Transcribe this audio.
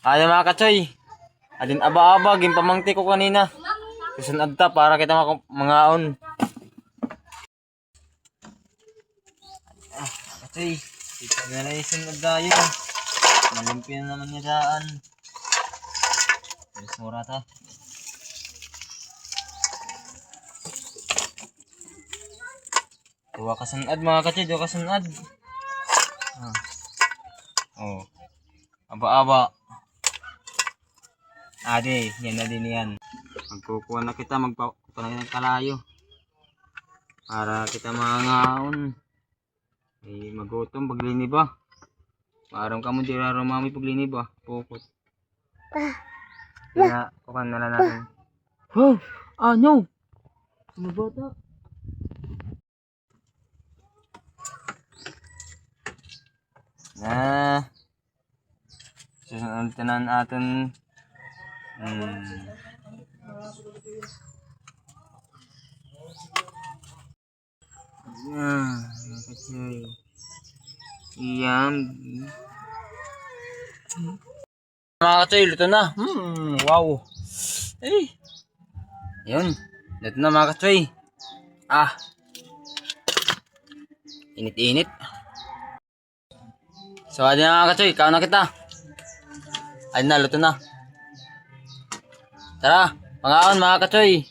Ano mga katsoy? Adin aba-aba, gimpamangti ko kanina. Susunod ta para kita mangaon. Katsoy, kita na rin sunod tayo. Malimpi na naman niya daan. Alis mura ta. Duwa ka sunad mga katsoy, duwa ka sunad. Oh. Aba-aba. Ade, yan na din yan. Magkukuha na kita, magpakuha na ng kalayo. Para kita mangaon. Eh, magutom, paglini ba? Parang kamo di rarumami paglini ba? Pukot. Kaya, kukan na lang natin. Oh! Ano? Ano ba ito? Susunod na natin. Iyam. Mga katsoy, luto na. Wow. Eh. Yun. Luto na mga katsoy. Init-init. So, adi na mga katsoy, ikaw na kita. Adi na, luto na. Tara, pangaon mga katsoy.